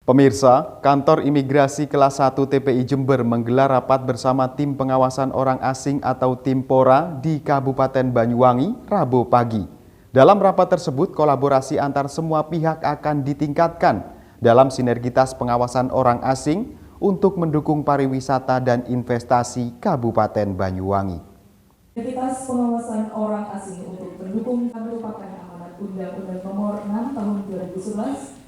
Pemirsa, kantor imigrasi kelas 1 TPI Jember menggelar rapat bersama tim pengawasan orang asing atau tim PORA di Kabupaten Banyuwangi, Rabu pagi. Dalam rapat tersebut, kolaborasi antar semua pihak akan ditingkatkan dalam sinergitas pengawasan orang asing untuk mendukung pariwisata dan investasi Kabupaten Banyuwangi. Sinergitas pengawasan orang asing untuk mendukung merupakan amanat Undang-Undang Nomor 6 Tahun 2011.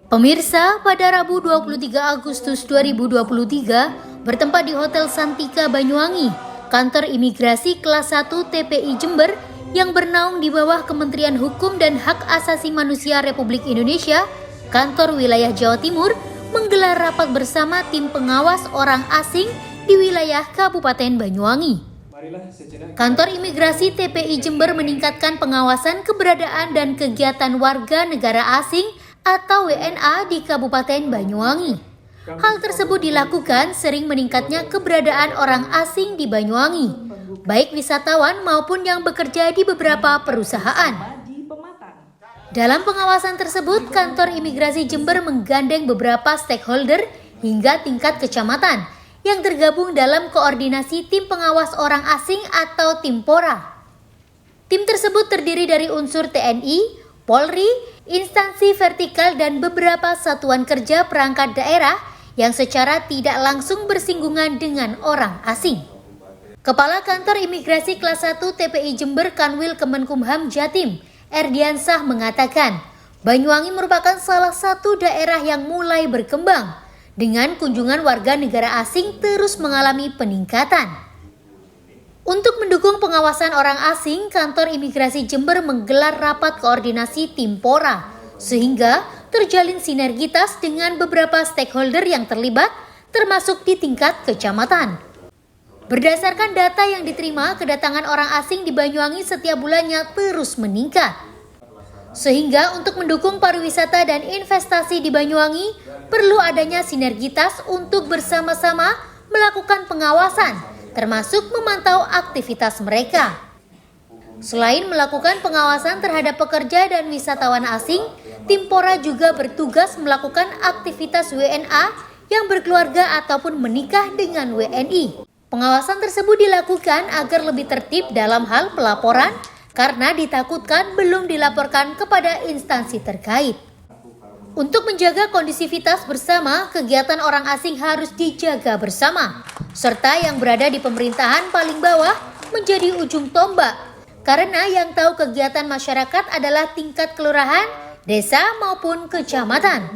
Pemirsa, pada Rabu 23 Agustus 2023 bertempat di Hotel Santika Banyuwangi, kantor imigrasi kelas 1 TPI Jember yang bernaung di bawah Kementerian Hukum dan Hak Asasi Manusia Republik Indonesia, kantor wilayah Jawa Timur, menggelar rapat bersama tim pengawas orang asing di wilayah Kabupaten Banyuwangi. Kantor imigrasi TPI Jember meningkatkan pengawasan keberadaan dan kegiatan warga negara asing atau WNA di Kabupaten Banyuwangi. Hal tersebut dilakukan sering meningkatnya keberadaan orang asing di Banyuwangi, baik wisatawan maupun yang bekerja di beberapa perusahaan. Dalam pengawasan tersebut, kantor imigrasi Jember menggandeng beberapa stakeholder hingga tingkat kecamatan yang tergabung dalam koordinasi tim pengawas orang asing atau tim PORA. Tim tersebut terdiri dari unsur TNI, Polri, instansi vertikal dan beberapa satuan kerja perangkat daerah yang secara tidak langsung bersinggungan dengan orang asing. Kepala Kantor Imigrasi Kelas 1 TPI Jember Kanwil Kemenkumham Jatim, Erdiansah mengatakan, Banyuwangi merupakan salah satu daerah yang mulai berkembang dengan kunjungan warga negara asing terus mengalami peningkatan. Untuk mendukung pengawasan orang asing, kantor imigrasi Jember menggelar rapat koordinasi tim PORA, sehingga terjalin sinergitas dengan beberapa stakeholder yang terlibat, termasuk di tingkat kecamatan. Berdasarkan data yang diterima, kedatangan orang asing di Banyuwangi setiap bulannya terus meningkat. Sehingga untuk mendukung pariwisata dan investasi di Banyuwangi, perlu adanya sinergitas untuk bersama-sama melakukan pengawasan, termasuk memantau aktivitas mereka. Selain melakukan pengawasan terhadap pekerja dan wisatawan asing, tim PORA juga bertugas melakukan aktivitas WNA yang berkeluarga ataupun menikah dengan WNI. Pengawasan tersebut dilakukan agar lebih tertib dalam hal pelaporan karena ditakutkan belum dilaporkan kepada instansi terkait. Untuk menjaga kondisivitas bersama, kegiatan orang asing harus dijaga bersama, serta yang berada di pemerintahan paling bawah menjadi ujung tombak, karena yang tahu kegiatan masyarakat adalah tingkat kelurahan, desa maupun kecamatan.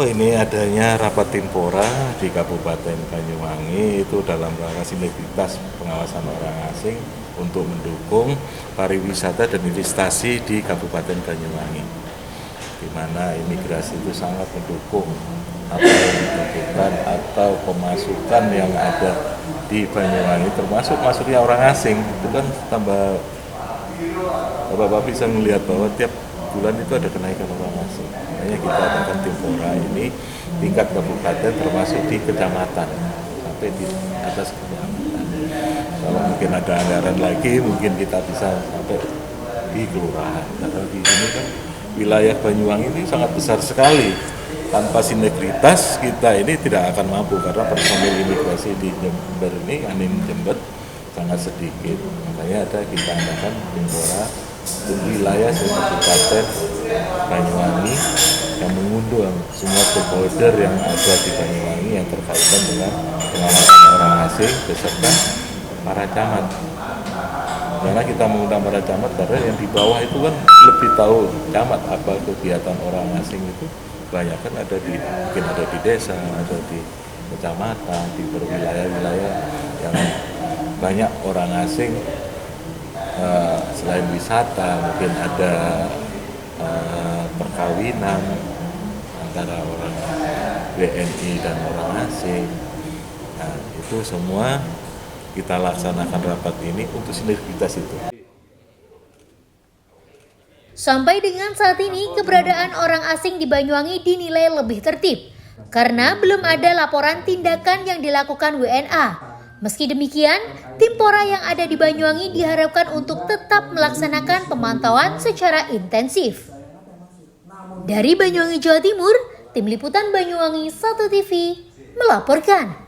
Ini adanya rapat tim PORA di Kabupaten Banyuwangi itu dalam rangka sinergitas pengawasan orang asing untuk mendukung pariwisata dan investasi di Kabupaten Banyuwangi, di mana imigrasi itu sangat mendukung apa yang dibutuhkan atau pemasukan yang ada di Banyuwangi, termasuk masuknya orang asing. Itu kan tambah, Bapak bisa melihat bahwa tiap bulan itu ada kenaikan orang asing. Makanya kita adakan tim PORA ini tingkat kabupaten termasuk di kecamatan sampai di atas kecamatan. Kalau mungkin ada anggaran lagi, mungkin kita bisa sampai di kelurahan. Karena di sini kan wilayah Banyuwangi ini sangat besar sekali. Tanpa sinergitas kita ini tidak akan mampu karena personil imigrasi di Jember ini, Anin Jember, sangat sedikit. Makanya kita adakan tim PORA untuk wilayah Kabupaten Banyuwangi yang mengundang semua stakeholder yang ada di Banyuwangi yang terkaitan dengan pengawasan orang asing beserta para camat. Karena kita mengundang para camat karena yang di bawah itu kan lebih tahu camat apa kegiatan orang asing itu, banyak kan mungkin ada di desa, ada di kecamatan, di berwilayah-wilayah yang banyak orang asing. Selain wisata, mungkin ada perkawinan antara orang WNI dan orang asing. Nah, itu semua kita laksanakan rapat ini untuk sinergitas itu. Sampai dengan saat ini, keberadaan orang asing di Banyuwangi dinilai lebih tertib karena belum ada laporan tindakan yang dilakukan WNA. Meski demikian, tim PORA yang ada di Banyuwangi diharapkan untuk tetap melaksanakan pemantauan secara intensif. Dari Banyuwangi, Jawa Timur, Tim Liputan Banyuwangi 1 TV melaporkan.